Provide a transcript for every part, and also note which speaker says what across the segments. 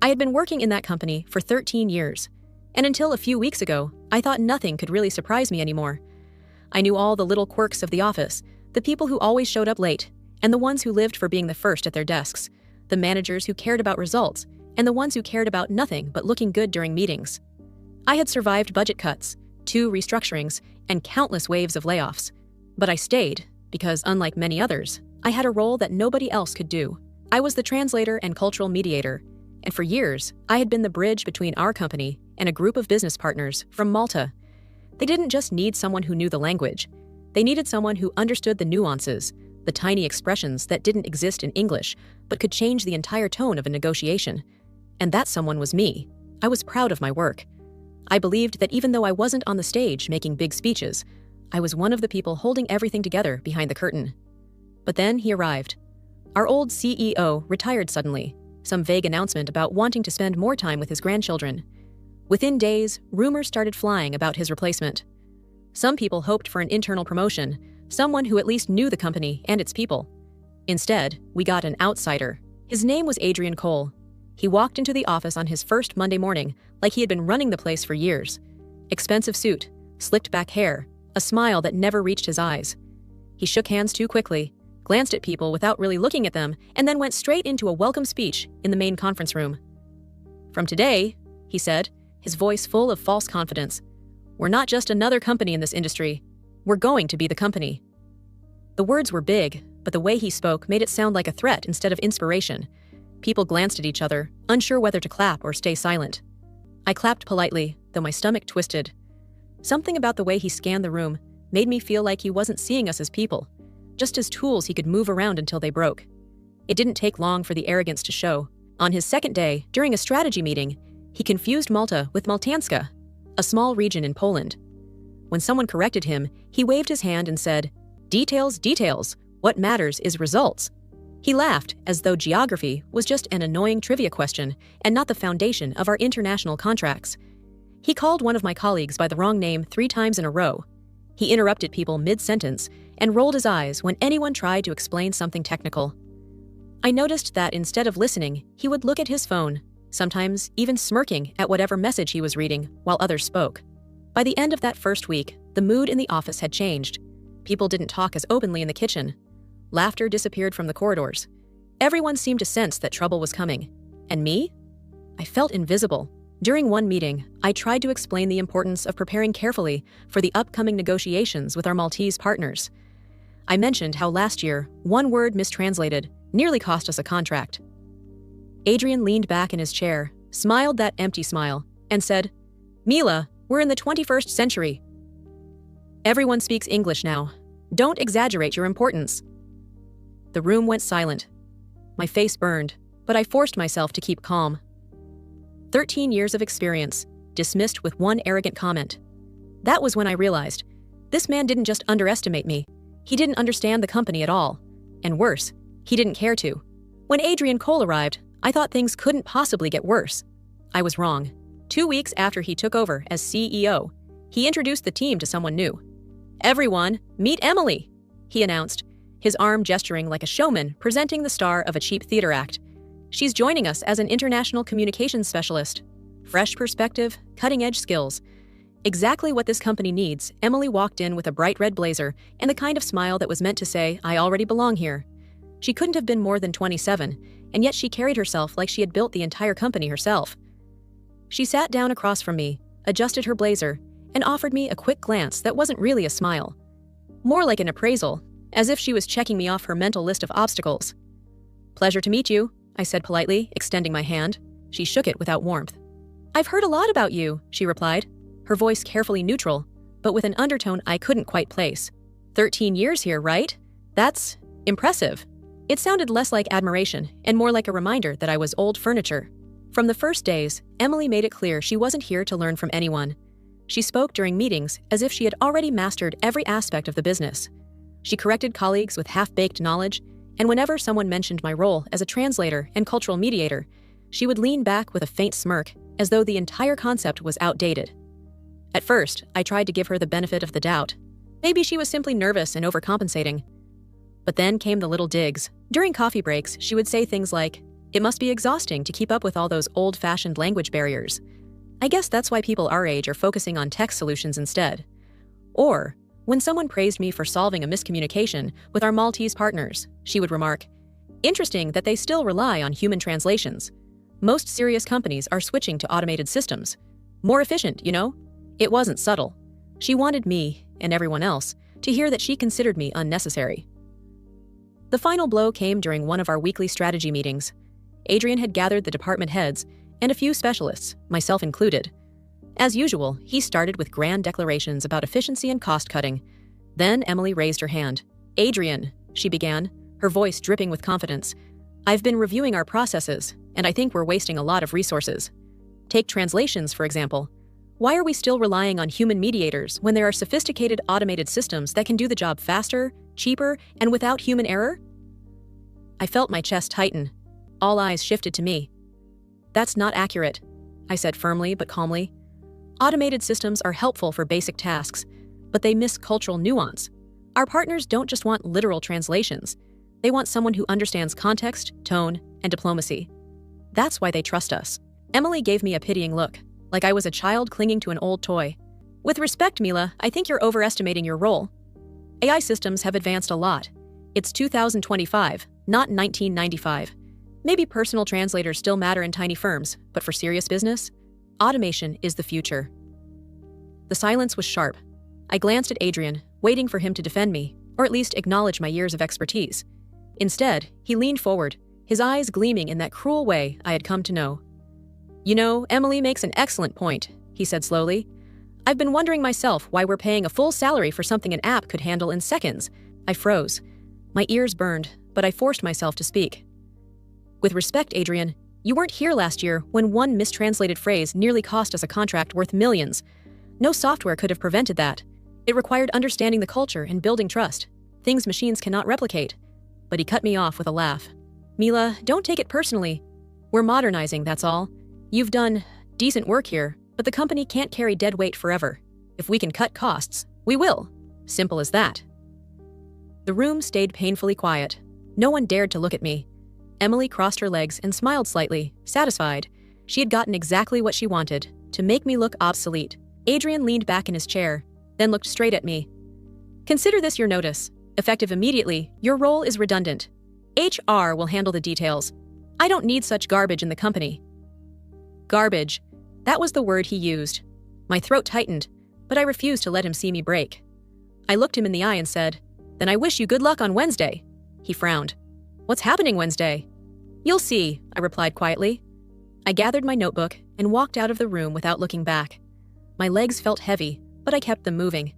Speaker 1: I had been working in that company for 13 years, and until a few weeks ago, I thought nothing could really surprise me anymore. I knew all the little quirks of the office, the people who always showed up late, and the ones who lived for being the first at their desks, the managers who cared about results, and the ones who cared about nothing but looking good during meetings. I had survived budget cuts, 2 restructurings, and countless waves of layoffs. But I stayed, because unlike many others, I had a role that nobody else could do. I was the translator and cultural mediator, and for years, I had been the bridge between our company and a group of business partners from Malta. They didn't just need someone who knew the language. They needed someone who understood the nuances, the tiny expressions that didn't exist in English, but could change the entire tone of a negotiation. And that someone was me. I was proud of my work. I believed that even though I wasn't on the stage making big speeches, I was one of the people holding everything together behind the curtain. But then he arrived. Our old CEO retired suddenly, some vague announcement about wanting to spend more time with his grandchildren. Within days, rumors started flying about his replacement. Some people hoped for an internal promotion, someone who at least knew the company and its people. Instead, we got an outsider. His name was Adrian Cole. He walked into the office on his first Monday morning like he had been running the place for years. Expensive suit, slicked back hair, a smile that never reached his eyes. He shook hands too quickly, glanced at people without really looking at them, and then went straight into a welcome speech in the main conference room. "From today," he said, his voice full of false confidence, "we're not just another company in this industry. We're going to be the company." The words were big, but the way he spoke made it sound like a threat instead of inspiration. People glanced at each other, unsure whether to clap or stay silent. I clapped politely, though my stomach twisted. Something about the way he scanned the room made me feel like he wasn't seeing us as people, just as tools he could move around until they broke. It didn't take long for the arrogance to show. On his second day, during a strategy meeting, he confused Malta with Maltanska, a small region in Poland. When someone corrected him, he waved his hand and said, "Details, details. What matters is results." He laughed as though geography was just an annoying trivia question and not the foundation of our international contracts. He called one of my colleagues by the wrong name 3 times in a row. He interrupted people mid-sentence and rolled his eyes when anyone tried to explain something technical. I noticed that instead of listening, he would look at his phone, sometimes even smirking at whatever message he was reading while others spoke. By the end of that first week, the mood in the office had changed. People didn't talk as openly in the kitchen. Laughter disappeared from the corridors. Everyone seemed to sense that trouble was coming. And me? I felt invisible. During one meeting, I tried to explain the importance of preparing carefully for the upcoming negotiations with our Maltese partners. I mentioned how last year, one word mistranslated nearly cost us a contract. Adrian leaned back in his chair, smiled that empty smile, and said, "Mila, we're in the 21st century. Everyone speaks English now. Don't exaggerate your importance." The room went silent. My face burned, but I forced myself to keep calm. 13 years of experience, dismissed with one arrogant comment. That was when I realized, this man didn't just underestimate me. He didn't understand the company at all. And worse, he didn't care to. When Adrian Cole arrived, I thought things couldn't possibly get worse. I was wrong. 2 weeks after he took over as CEO, he introduced the team to someone new. "Everyone, meet Emily," he announced, his arm gesturing like a showman presenting the star of a cheap theater act. "She's joining us as an international communications specialist. Fresh perspective, cutting-edge skills. Exactly what this company needs." Emily walked in with a bright red blazer and the kind of smile that was meant to say, "I already belong here." She couldn't have been more than 27, and yet she carried herself like she had built the entire company herself. She sat down across from me, adjusted her blazer, and offered me a quick glance that wasn't really a smile. More like an appraisal, as if she was checking me off her mental list of obstacles. "Pleasure to meet you," I said politely, extending my hand. She shook it without warmth. "I've heard a lot about you," she replied, her voice carefully neutral, but with an undertone I couldn't quite place. 13 years here, right? That's impressive." It sounded less like admiration and more like a reminder that I was old furniture. From the first days, Emily made it clear she wasn't here to learn from anyone. She spoke during meetings as if she had already mastered every aspect of the business. She corrected colleagues with half-baked knowledge, and whenever someone mentioned my role as a translator and cultural mediator, she would lean back with a faint smirk, as though the entire concept was outdated. At first, I tried to give her the benefit of the doubt. Maybe she was simply nervous and overcompensating. But then came the little digs. During coffee breaks, she would say things like, It must be exhausting to keep up with all those old-fashioned language barriers. I guess that's why people our age are focusing on tech solutions instead. Or, when someone praised me for solving a miscommunication with our Maltese partners, she would remark, "Interesting that they still rely on human translations. Most serious companies are switching to automated systems. More efficient, you know?" It wasn't subtle. She wanted me, and everyone else, to hear that she considered me unnecessary. The final blow came during one of our weekly strategy meetings. Adrian had gathered the department heads and a few specialists, myself included. As usual, he started with grand declarations about efficiency and cost-cutting. Then Emily raised her hand. "Adrian," she began, her voice dripping with confidence, "I've been reviewing our processes, and I think we're wasting a lot of resources. Take translations, for example. Why are we still relying on human mediators when there are sophisticated automated systems that can do the job faster, cheaper, and without human error?" I felt my chest tighten. All eyes shifted to me. "That's not accurate," I said firmly but calmly. "Automated systems are helpful for basic tasks, but they miss cultural nuance. Our partners don't just want literal translations. They want someone who understands context, tone, and diplomacy. That's why they trust us." Emily gave me a pitying look, like I was a child clinging to an old toy. "With respect, Mila, I think you're overestimating your role. AI systems have advanced a lot. It's 2025, not 1995. Maybe personal translators still matter in tiny firms, but for serious business, automation is the future." The silence was sharp. I glanced at Adrian, waiting for him to defend me, or at least acknowledge my years of expertise. Instead, he leaned forward, his eyes gleaming in that cruel way I had come to know. "You know, Emily makes an excellent point," he said slowly. "I've been wondering myself why we're paying a full salary for something an app could handle in seconds." I froze. My ears burned, but I forced myself to speak. "With respect, Adrian, you weren't here last year when one mistranslated phrase nearly cost us a contract worth millions. No software could have prevented that. It required understanding the culture and building trust, things machines cannot replicate." But he cut me off with a laugh. "Mila, don't take it personally. We're modernizing, that's all. You've done decent work here, but the company can't carry dead weight forever. If we can cut costs, we will. Simple as that." The room stayed painfully quiet. No one dared to look at me. Emily crossed her legs and smiled slightly, satisfied. She had gotten exactly what she wanted, to make me look obsolete. Adrian leaned back in his chair, then looked straight at me. "Consider this your notice. Effective immediately, your role is redundant. HR will handle the details. I don't need such garbage in the company." Garbage. That was the word he used. My throat tightened, but I refused to let him see me break. I looked him in the eye and said, "Then I wish you good luck on Wednesday." He frowned. "What's happening Wednesday?" "You'll see," I replied quietly. I gathered my notebook and walked out of the room without looking back. My legs felt heavy, but I kept them moving.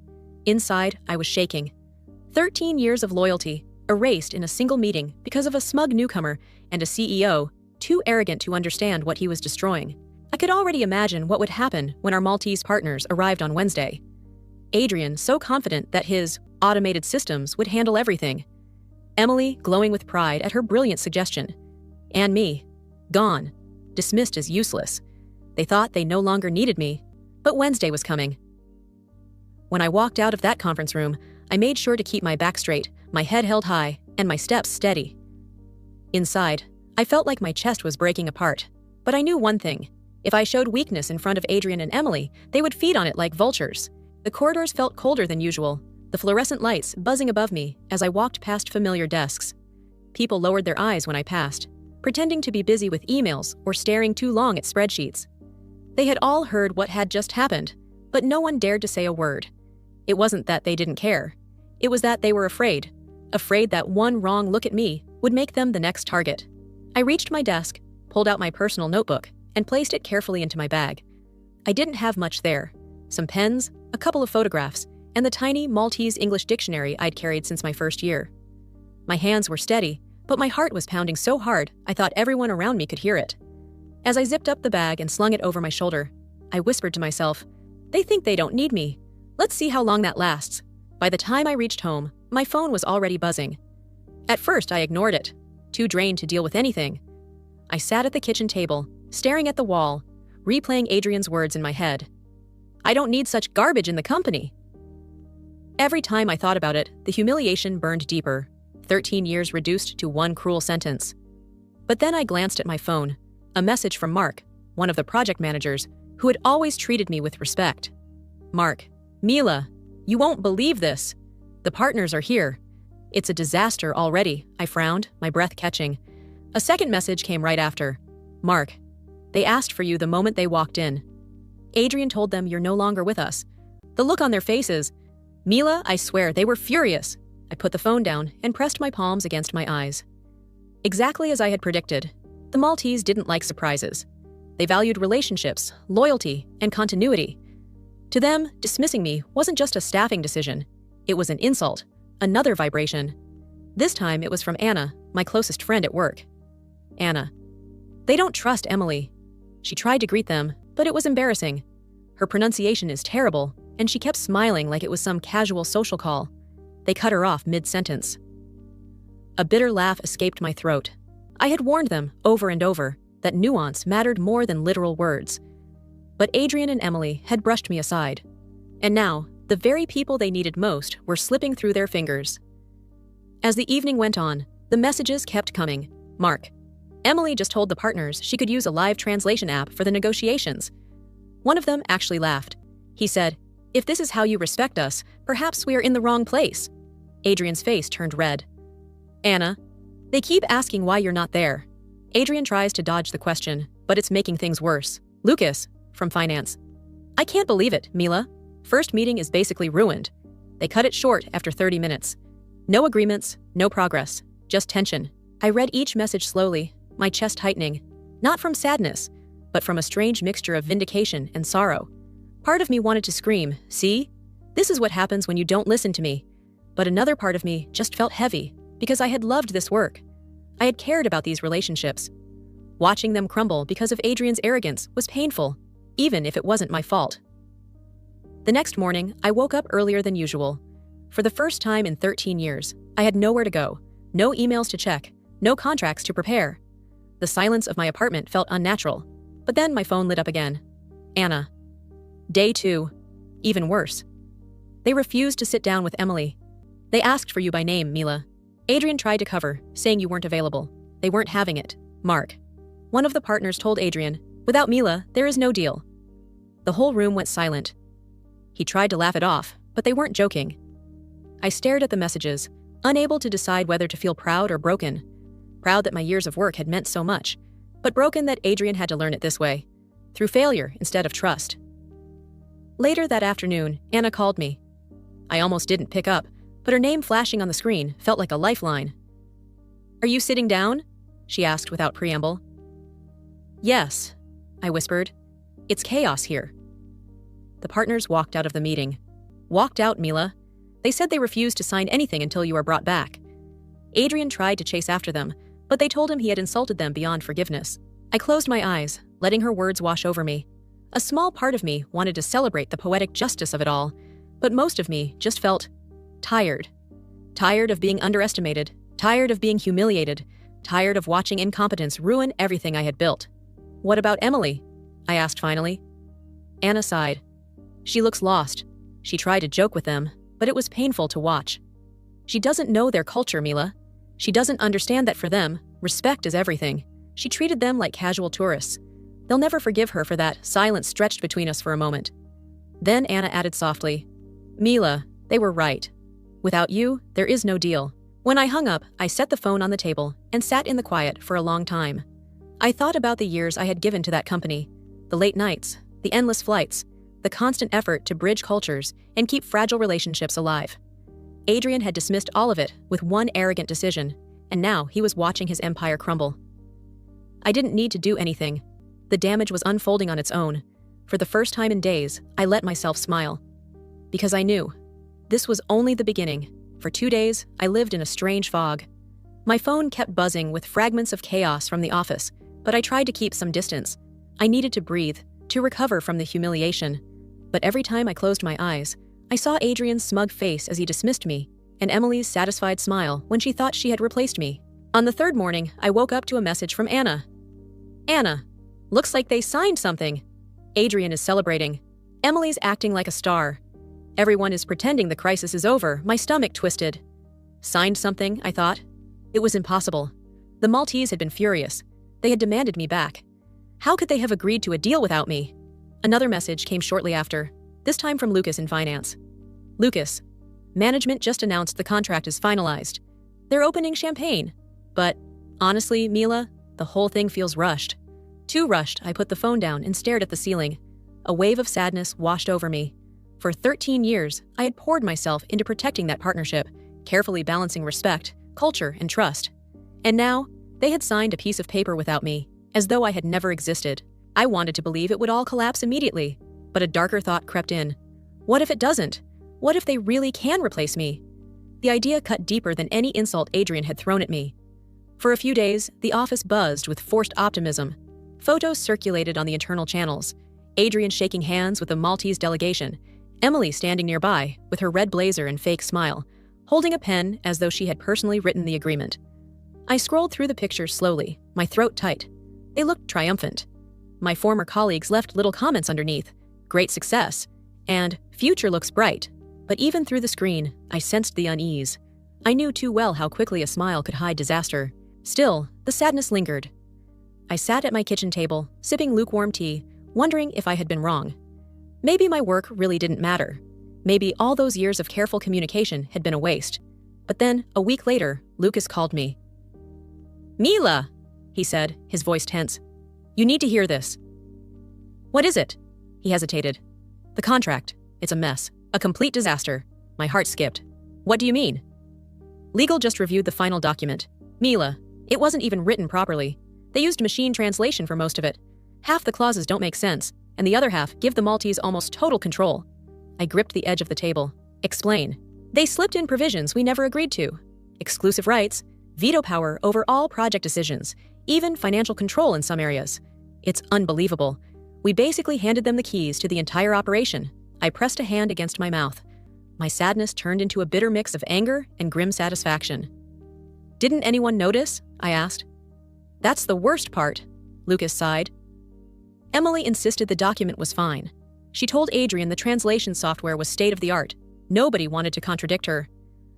Speaker 1: Inside, I was shaking. 13 years of loyalty, erased in a single meeting because of a smug newcomer and a CEO too arrogant to understand what he was destroying. I could already imagine what would happen when our Maltese partners arrived on Wednesday. Adrian so confident that his automated systems would handle everything. Emily glowing with pride at her brilliant suggestion. And me, gone, dismissed as useless. They thought they no longer needed me, but Wednesday was coming. When I walked out of that conference room, I made sure to keep my back straight, my head held high, and my steps steady. Inside, I felt like my chest was breaking apart, but I knew one thing. If I showed weakness in front of Adrian and Emily, they would feed on it like vultures. The corridors felt colder than usual, the fluorescent lights buzzing above me as I walked past familiar desks. People lowered their eyes when I passed, pretending to be busy with emails or staring too long at spreadsheets. They had all heard what had just happened, but no one dared to say a word. It wasn't that they didn't care. It was that they were afraid that one wrong look at me would make them the next target. I reached my desk, pulled out my personal notebook, and placed it carefully into my bag. I didn't have much there. Some pens, a couple of photographs, and the tiny Maltese English dictionary I'd carried since my first year. My hands were steady, but my heart was pounding so hard I thought everyone around me could hear it. As I zipped up the bag and slung it over my shoulder, I whispered to myself, "They think they don't need me. Let's see how long that lasts." By the time I reached home, my phone was already buzzing. At first, I ignored it, too drained to deal with anything. I sat at the kitchen table, staring at the wall, replaying Adrian's words in my head. "I don't need such garbage in the company." Every time I thought about it, the humiliation burned deeper. 13 years reduced to one cruel sentence. But then I glanced at my phone, a message from Mark, one of the project managers, who had always treated me with respect. Mark, Mila, you won't believe this. The partners are here. It's a disaster already, I frowned, my breath catching. A second message came right after. Mark, they asked for you the moment they walked in. Adrian told them you're no longer with us. The look on their faces. Mila, I swear, they were furious. I put the phone down and pressed my palms against my eyes. Exactly as I had predicted, the Maltese didn't like surprises. They valued relationships, loyalty, and continuity. To them, dismissing me wasn't just a staffing decision. It was an insult, another vibration. This time it was from Anna, my closest friend at work. Anna. They don't trust Emily. She tried to greet them, but it was embarrassing. Her pronunciation is terrible, and she kept smiling like it was some casual social call. They cut her off mid-sentence. A bitter laugh escaped my throat. I had warned them, over and over, that nuance mattered more than literal words. But Adrian and Emily had brushed me aside. And now, the very people they needed most were slipping through their fingers. As the evening went on, the messages kept coming. Mark. Emily just told the partners she could use a live translation app for the negotiations. One of them actually laughed. He said, "If this is how you respect us, perhaps we are in the wrong place." Adrian's face turned red. Anna, they keep asking why you're not there. Adrian tries to dodge the question, but it's making things worse. Lucas, from finance. I can't believe it, Mila. First meeting is basically ruined. They cut it short after 30 minutes. No agreements, no progress, just tension. I read each message slowly, my chest tightening, not from sadness, but from a strange mixture of vindication and sorrow. Part of me wanted to scream, see? This is what happens when you don't listen to me. But another part of me just felt heavy, because I had loved this work. I had cared about these relationships. Watching them crumble because of Adrian's arrogance was painful, even if it wasn't my fault. The next morning, I woke up earlier than usual. For the first time in 13 years, I had nowhere to go, no emails to check, no contracts to prepare. The silence of my apartment felt unnatural, but then my phone lit up again. Anna. Day 2. Even worse. They refused to sit down with Emily. They asked for you by name, Mila. Adrian tried to cover, saying you weren't available. They weren't having it. Mark. One of the partners told Adrian, without Mila, there is no deal. The whole room went silent. He tried to laugh it off, but they weren't joking. I stared at the messages, unable to decide whether to feel proud or broken. Proud that my years of work had meant so much, but broken that Adrian had to learn it this way, through failure instead of trust. Later that afternoon, Anna called me. I almost didn't pick up, but her name flashing on the screen felt like a lifeline. Are you sitting down? She asked without preamble. Yes, I whispered. It's chaos here. The partners walked out of the meeting. Walked out, Mila. They said they refused to sign anything until you are brought back. Adrian tried to chase after them, but they told him he had insulted them beyond forgiveness. I closed my eyes, letting her words wash over me. A small part of me wanted to celebrate the poetic justice of it all, but most of me just felt tired. Tired of being underestimated, tired of being humiliated, tired of watching incompetence ruin everything I had built. What about Emily? I asked finally. Anna sighed. She looks lost. She tried to joke with them, but it was painful to watch. She doesn't know their culture, Mila. She doesn't understand that for them, respect is everything. She treated them like casual tourists. They'll never forgive her for that. Silence stretched between us for a moment. Then Anna added softly, Mila, they were right. Without you, there is no deal. When I hung up, I set the phone on the table and sat in the quiet for a long time. I thought about the years I had given to that company, the late nights, the endless flights, the constant effort to bridge cultures and keep fragile relationships alive. Adrian had dismissed all of it with one arrogant decision, and now he was watching his empire crumble. I didn't need to do anything. The damage was unfolding on its own. For the first time in days, I let myself smile. Because I knew. This was only the beginning. For 2 days, I lived in a strange fog. My phone kept buzzing with fragments of chaos from the office, but I tried to keep some distance. I needed to breathe, to recover from the humiliation. But every time I closed my eyes, I saw Adrian's smug face as he dismissed me, and Emily's satisfied smile when she thought she had replaced me. On the third morning, I woke up to a message from Anna. Anna, looks like they signed something. Adrian is celebrating. Emily's acting like a star. Everyone is pretending the crisis is over. My stomach twisted. Signed something, I thought. It was impossible. The Maltese had been furious. They had demanded me back. How could they have agreed to a deal without me? Another message came shortly after, this time from Lucas in finance. Lucas, management just announced the contract is finalized. They're opening champagne. But honestly, Mila, the whole thing feels rushed. Too rushed, I put the phone down and stared at the ceiling. A wave of sadness washed over me. For 13 years, I had poured myself into protecting that partnership, carefully balancing respect, culture, and trust. And now, they had signed a piece of paper without me, as though I had never existed. I wanted to believe it would all collapse immediately, but a darker thought crept in. What if it doesn't? What if they really can replace me? The idea cut deeper than any insult Adrian had thrown at me. For a few days, the office buzzed with forced optimism. Photos circulated on the internal channels. Adrian shaking hands with the Maltese delegation, Emily standing nearby with her red blazer and fake smile, holding a pen as though she had personally written the agreement. I scrolled through the pictures slowly, my throat tight. They looked triumphant. My former colleagues left little comments underneath, great success, and future looks bright. But even through the screen, I sensed the unease. I knew too well how quickly a smile could hide disaster. Still, the sadness lingered. I sat at my kitchen table, sipping lukewarm tea, wondering if I had been wrong. Maybe my work really didn't matter. Maybe all those years of careful communication had been a waste. But then, a week later, Lucas called me. "Mila," he said, his voice tense. "You need to hear this." "What is it?" He hesitated. "The contract. It's a mess. A complete disaster." My heart skipped. "What do you mean?" "Legal just reviewed the final document. Mila, it wasn't even written properly. They used machine translation for most of it. Half the clauses don't make sense, and the other half give the Maltese almost total control." I gripped the edge of the table. "Explain." "They slipped in provisions we never agreed to. Exclusive rights, veto power over all project decisions, even financial control in some areas. It's unbelievable. We basically handed them the keys to the entire operation." I pressed a hand against my mouth. My sadness turned into a bitter mix of anger and grim satisfaction. "Didn't anyone notice?" I asked. "That's the worst part," Lucas sighed. Emily insisted the document was fine. She told Adrian the translation software was state-of-the-art. Nobody wanted to contradict her.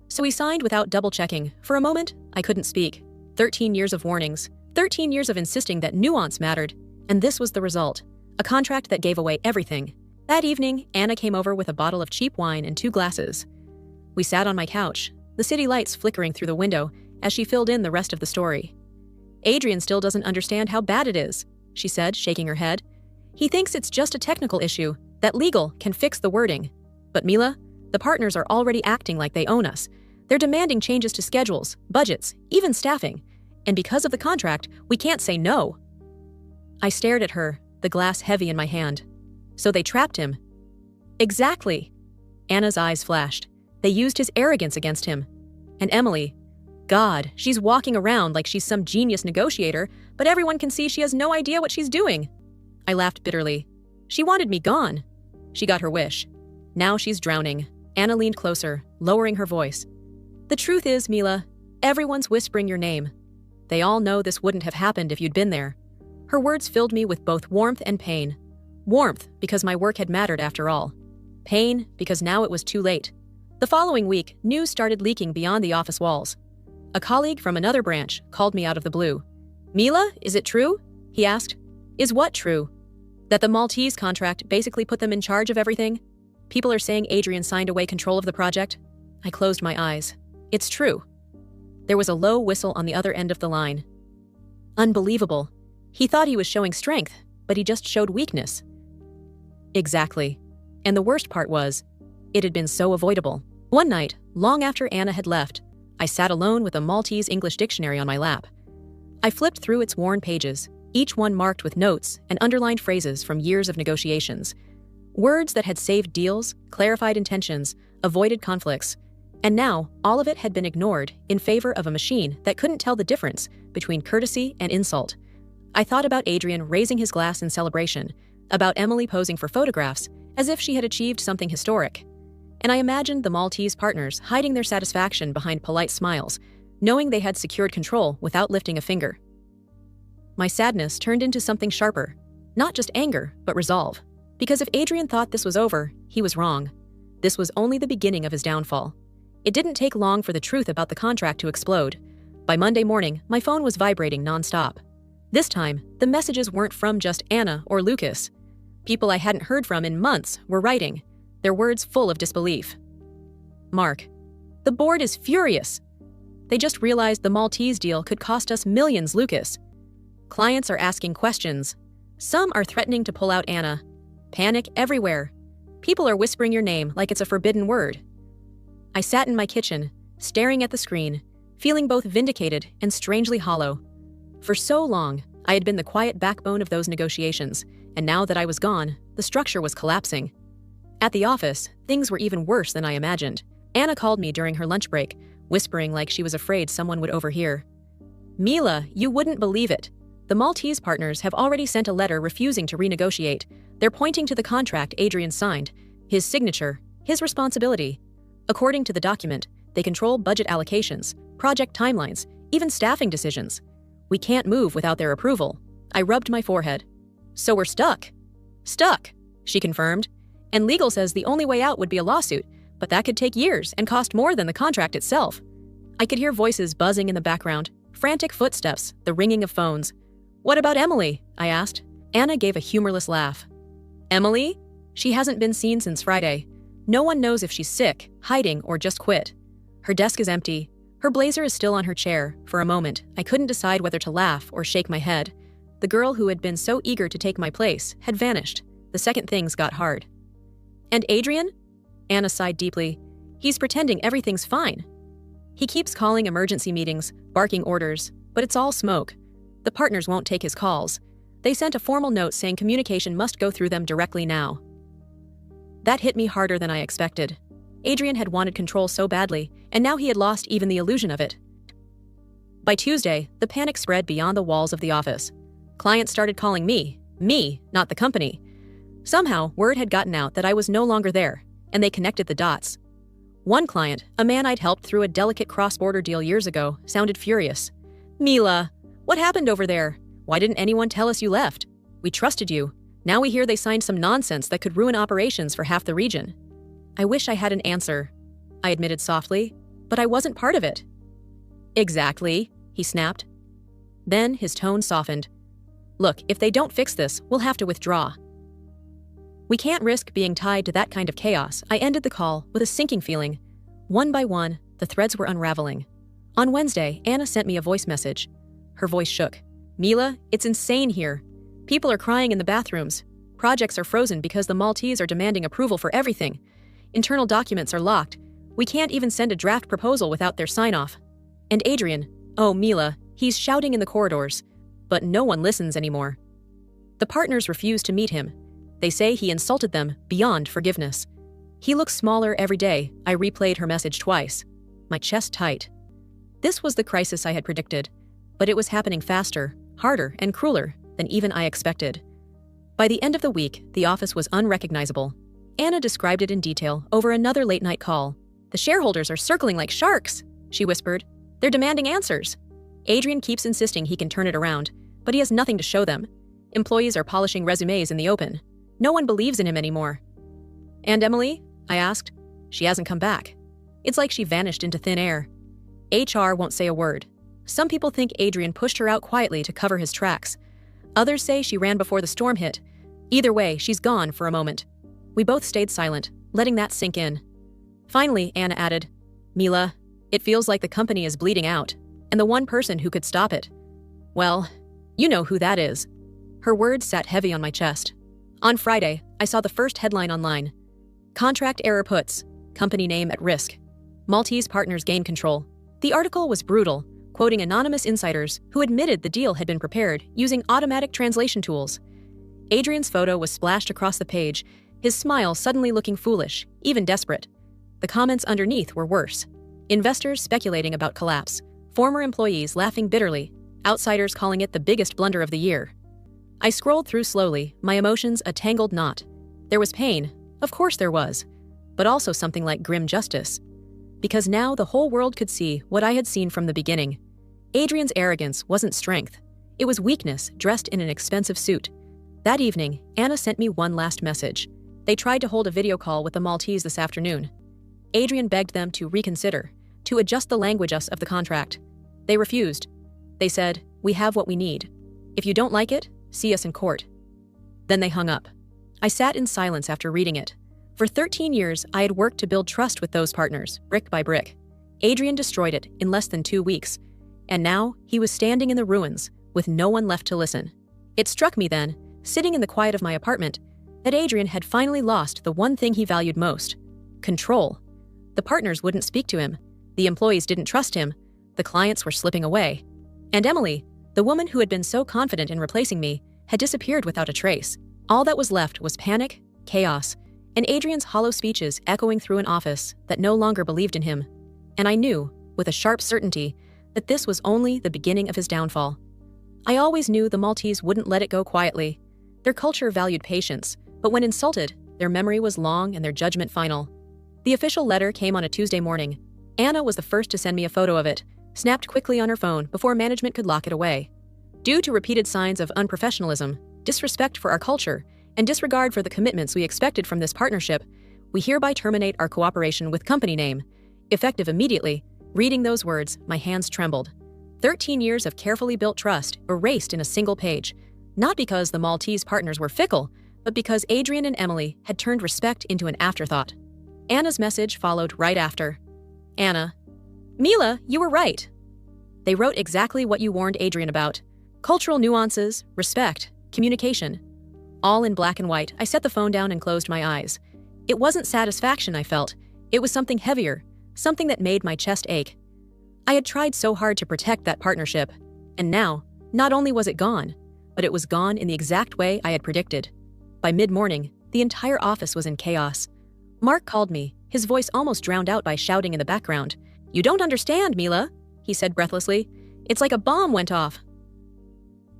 Speaker 1: So we signed without double-checking. For a moment, I couldn't speak. 13 years of warnings. 13 years of insisting that nuance mattered. And this was the result. A contract that gave away everything. That evening, Anna came over with a bottle of cheap wine and 2 glasses. We sat on my couch, the city lights flickering through the window as she filled in the rest of the story. "Adrian still doesn't understand how bad it is," she said, shaking her head. "He thinks it's just a technical issue, that legal can fix the wording. But Mila, the partners are already acting like they own us. They're demanding changes to schedules, budgets, even staffing. And because of the contract, we can't say no." I stared at her, the glass heavy in my hand. "So they trapped him." "Exactly." Anna's eyes flashed. "They used his arrogance against him." And Emily, God, she's walking around like she's some genius negotiator, but everyone can see she has no idea what she's doing. I laughed bitterly. She wanted me gone. She got her wish. Now she's drowning. Anna leaned closer, lowering her voice. "The truth is, Mila, everyone's whispering your name. They all know this wouldn't have happened if you'd been there." Her words filled me with both warmth and pain. Warmth, because my work had mattered after all. Pain, because now it was too late. The following week, news started leaking beyond the office walls. A colleague from another branch called me out of the blue. "Mila, is it true?" he asked. "Is what true?" "That the Maltese contract basically put them in charge of everything? People are saying Adrian signed away control of the project." I closed my eyes. "It's true." There was a low whistle on the other end of the line. Unbelievable. He thought he was showing strength, but he just showed weakness. Exactly. And the worst part was, it had been so avoidable. One night, long after Anna had left, I sat alone with a Maltese English dictionary on my lap. I flipped through its worn pages, each one marked with notes and underlined phrases from years of negotiations. Words that had saved deals, clarified intentions, avoided conflicts. And now, all of it had been ignored in favor of a machine that couldn't tell the difference between courtesy and insult. I thought about Adrian raising his glass in celebration, about Emily posing for photographs as if she had achieved something historic. And I imagined the Maltese partners hiding their satisfaction behind polite smiles, knowing they had secured control without lifting a finger. My sadness turned into something sharper, not just anger, but resolve. Because if Adrian thought this was over, he was wrong. This was only the beginning of his downfall. It didn't take long for the truth about the contract to explode. By Monday morning, my phone was vibrating nonstop. This time, the messages weren't from just Anna or Lucas. People I hadn't heard from in months were writing, their words full of disbelief. Mark, the board is furious. They just realized the Maltese deal could cost us millions, Lucas. Clients are asking questions. Some are threatening to pull out Anna. Panic everywhere. People are whispering your name like it's a forbidden word. I sat in my kitchen, staring at the screen, feeling both vindicated and strangely hollow. For so long, I had been the quiet backbone of those negotiations, and now that I was gone, the structure was collapsing. At the office, things were even worse than I imagined. Anna called me during her lunch break, whispering like she was afraid someone would overhear. "Mila, you wouldn't believe it. The Maltese partners have already sent a letter refusing to renegotiate. They're pointing to the contract Adrian signed, his signature, his responsibility. According to the document, they control budget allocations, project timelines, even staffing decisions. We can't move without their approval." I rubbed my forehead. "So we're stuck." "Stuck," she confirmed. "And legal says the only way out would be a lawsuit, but that could take years and cost more than the contract itself." I could hear voices buzzing in the background, frantic footsteps, the ringing of phones. "What about Emily?" I asked. Anna gave a humorless laugh. "Emily? She hasn't been seen since Friday. No one knows if she's sick, hiding, or just quit. Her desk is empty. Her blazer is still on her chair. For a moment, I couldn't decide whether to laugh or shake my head. The girl who had been so eager to take my place had vanished. The second things got hard. "And Adrian?" Anna sighed deeply. "He's pretending everything's fine. He keeps calling emergency meetings, barking orders, but it's all smoke. The partners won't take his calls. They sent a formal note saying communication must go through them directly now." That hit me harder than I expected. Adrian had wanted control so badly, and now he had lost even the illusion of it. By Tuesday, the panic spread beyond the walls of the office. Clients started calling me, not the company. Somehow, word had gotten out that I was no longer there, and they connected the dots. One client, a man I'd helped through a delicate cross-border deal years ago, sounded furious. "Mila, what happened over there? Why didn't anyone tell us you left? We trusted you. Now we hear they signed some nonsense that could ruin operations for half the region." "I wish I had an answer," I admitted softly, "but I wasn't part of it." "Exactly," he snapped. Then his tone softened. "Look, if they don't fix this, we'll have to withdraw." "We can't risk being tied to that kind of chaos." I ended the call with a sinking feeling. One by one, the threads were unraveling. On Wednesday, Anna sent me a voice message. Her voice shook. "Mila, it's insane here. People are crying in the bathrooms. Projects are frozen because the Maltese are demanding approval for everything. Internal documents are locked. We can't even send a draft proposal without their sign-off. And Adrian, oh Mila, he's shouting in the corridors. But no one listens anymore. The partners refuse to meet him. They say he insulted them beyond forgiveness. He looks smaller every day." I replayed her message twice, my chest tight. This was the crisis I had predicted, but it was happening faster, harder, and crueler than even I expected. By the end of the week, the office was unrecognizable. Anna described it in detail over another late-night call. "The shareholders are circling like sharks," she whispered. "They're demanding answers. Adrian keeps insisting he can turn it around, but he has nothing to show them. Employees are polishing resumes in the open. No one believes in him anymore." "And Emily?" I asked. "She hasn't come back. It's like she vanished into thin air. HR won't say a word. Some people think Adrian pushed her out quietly to cover his tracks. Others say she ran before the storm hit. Either way, she's gone for a moment." We both stayed silent, letting that sink in. Finally, Anna added, "Mila, it feels like the company is bleeding out, and the one person who could stop it, well, you know who that is." Her words sat heavy on my chest. On Friday, I saw the first headline online. "Contract error puts, company name at risk. Maltese partners gain control." The article was brutal, quoting anonymous insiders who admitted the deal had been prepared using automatic translation tools. Adrian's photo was splashed across the page, his smile suddenly looking foolish, even desperate. The comments underneath were worse. Investors speculating about collapse, former employees laughing bitterly, outsiders calling it the biggest blunder of the year. I scrolled through slowly, my emotions a tangled knot. There was pain, of course there was, but also something like grim justice. Because now the whole world could see what I had seen from the beginning. Adrian's arrogance wasn't strength. It was weakness dressed in an expensive suit. That evening, Anna sent me one last message. They tried to hold a video call with the Maltese this afternoon. Adrian begged them to reconsider, to adjust the language of the contract. They refused. They said, "We have what we need. If you don't like it, see us in court." Then they hung up. I sat in silence after reading it. For 13 years, I had worked to build trust with those partners, brick by brick. Adrian destroyed it in less than 2 weeks. And now, he was standing in the ruins, with no one left to listen. It struck me then, sitting in the quiet of my apartment, that Adrian had finally lost the one thing he valued most: control. The partners wouldn't speak to him. The employees didn't trust him. The clients were slipping away. And Emily, the woman who had been so confident in replacing me, had disappeared without a trace. All that was left was panic, chaos, and Adrian's hollow speeches echoing through an office that no longer believed in him. And I knew, with a sharp certainty, that this was only the beginning of his downfall. I always knew the Maltese wouldn't let it go quietly. Their culture valued patience, but when insulted, their memory was long and their judgment final. The official letter came on a Tuesday morning. Anna was the first to send me a photo of it, snapped quickly on her phone before management could lock it away. Due to repeated signs of unprofessionalism, disrespect for our culture, and disregard for the commitments we expected from this partnership, we hereby terminate our cooperation with company name. Effective immediately, reading those words, my hands trembled. 13 years of carefully built trust erased in a single page, not because the Maltese partners were fickle, but because Adrian and Emily had turned respect into an afterthought. Anna's message followed right after. Anna, "Mila, you were right. They wrote exactly what you warned Adrian about. Cultural nuances, respect, communication. All in black and white." I set the phone down and closed my eyes. It wasn't satisfaction I felt. It was something heavier, something that made my chest ache. I had tried so hard to protect that partnership, and now, not only was it gone, but it was gone in the exact way I had predicted. By mid-morning, the entire office was in chaos. Mark called me, his voice almost drowned out by shouting in the background. "You don't understand, Mila," he said breathlessly. "It's like a bomb went off."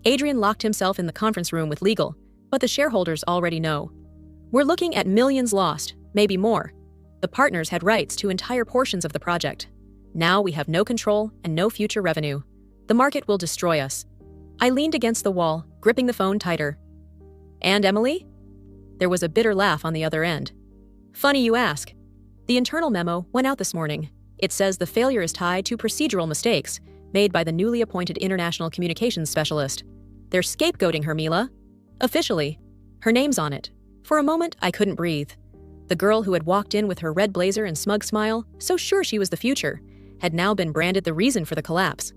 Speaker 1: Adrian locked himself in the conference room with legal, but the shareholders already know. We're looking at millions lost, maybe more. The partners had rights to entire portions of the project. Now we have no control and no future revenue. The market will destroy us. I leaned against the wall, gripping the phone tighter. "And Emily?" There was a bitter laugh on the other end. "Funny you ask. The internal memo went out this morning. It says the failure is tied to procedural mistakes made by the newly appointed international communications specialist. They're scapegoating her, Mila. Officially. Her name's on it." For a moment, I couldn't breathe. The girl who had walked in with her red blazer and smug smile, so sure she was the future, had now been branded the reason for the collapse.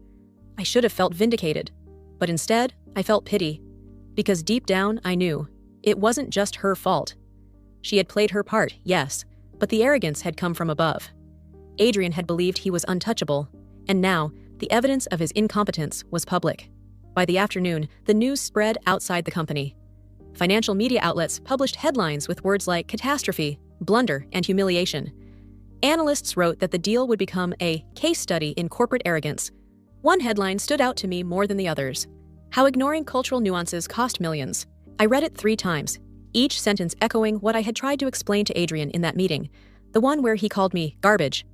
Speaker 1: I should have felt vindicated, but instead, I felt pity. Because deep down, I knew it wasn't just her fault. She had played her part, yes, but the arrogance had come from above. Adrian had believed he was untouchable, and now, the evidence of his incompetence was public. By the afternoon, the news spread outside the company. Financial media outlets published headlines with words like catastrophe, blunder, and humiliation. Analysts wrote that the deal would become a case study in corporate arrogance. One headline stood out to me more than the others: how ignoring cultural nuances cost millions. I read it 3 times, each sentence echoing what I had tried to explain to Adrian in that meeting, the one where he called me garbage.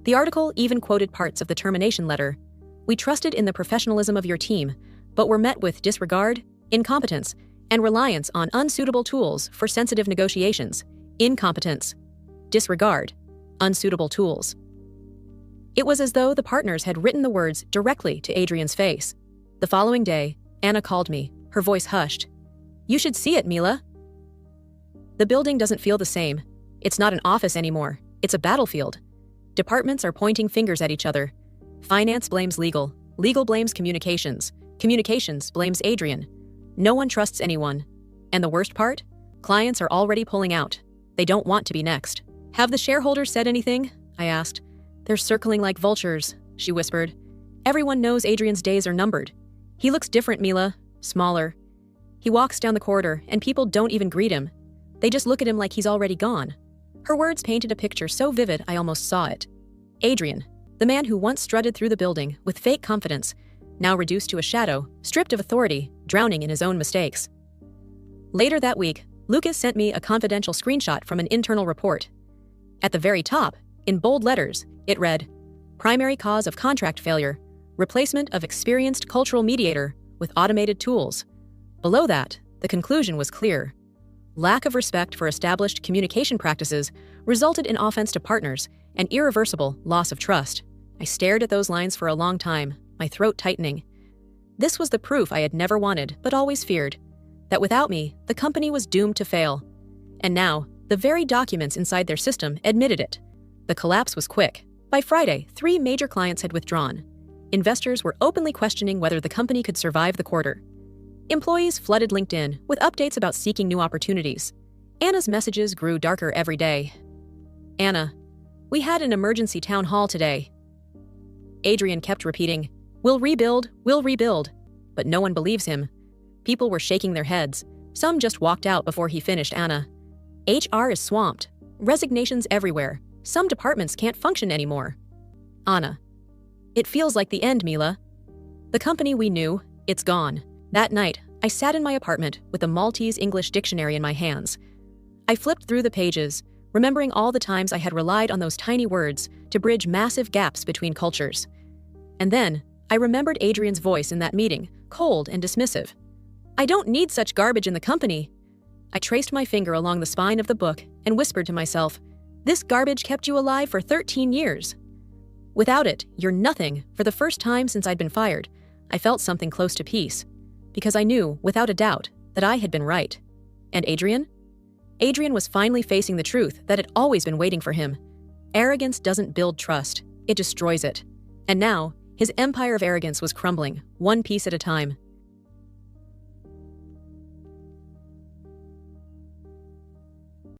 Speaker 1: The article even quoted parts of the termination letter. "We trusted in the professionalism of your team, but were met with disregard, incompetence, and reliance on unsuitable tools for sensitive negotiations. Incompetence, disregard, unsuitable tools." It was as though the partners had written the words directly to Adrian's face. The following day, Anna called me, her voice hushed. "You should see it, Mila. The building doesn't feel the same. It's not an office anymore. It's a battlefield. Departments are pointing fingers at each other. Finance blames legal. Legal blames communications. Communications blames Adrian. No one trusts anyone. And the worst part? Clients are already pulling out. They don't want to be next." "Have the shareholders said anything?" I asked. "They're circling like vultures," she whispered. "Everyone knows Adrian's days are numbered. He looks different, Mila. Smaller. He walks down the corridor, and people don't even greet him. They just look at him like he's already gone." Her words painted a picture so vivid I almost saw it. Adrian, the man who once strutted through the building with fake confidence, now reduced to a shadow, stripped of authority, drowning in his own mistakes. Later that week, Lucas sent me a confidential screenshot from an internal report. At the very top, in bold letters, it read, "Primary cause of contract failure, replacement of experienced cultural mediator with automated tools." Below that, the conclusion was clear. Lack of respect for established communication practices resulted in offense to partners and irreversible loss of trust. I stared at those lines for a long time, my throat tightening. This was the proof I had never wanted but always feared, that without me, the company was doomed to fail. And now, the very documents inside their system admitted it. The collapse was quick. By Friday, 3 major clients had withdrawn. Investors were openly questioning whether the company could survive the quarter. Employees flooded LinkedIn with updates about seeking new opportunities. Anna's messages grew darker every day. "Anna, we had an emergency town hall today." Adrian kept repeating, we'll rebuild," but no one believes him. People were shaking their heads. Some just walked out before he finished Anna. HR is swamped. Resignations everywhere. Some departments can't function anymore. Anna. It feels like the end, Mila. The company we knew, it's gone. That night, I sat in my apartment with the Maltese English dictionary in my hands. I flipped through the pages, remembering all the times I had relied on those tiny words to bridge massive gaps between cultures. And then, I remembered Adrian's voice in that meeting, cold and dismissive. "I don't need such garbage in the company." I traced my finger along the spine of the book and whispered to myself, "This garbage kept you alive for 13 years. Without it, you're nothing." For the first time since I'd been fired, I felt something close to peace, because I knew, without a doubt, that I had been right. And Adrian? Adrian was finally facing the truth that had always been waiting for him. Arrogance doesn't build trust, it destroys it. And now, his empire of arrogance was crumbling, one piece at a time.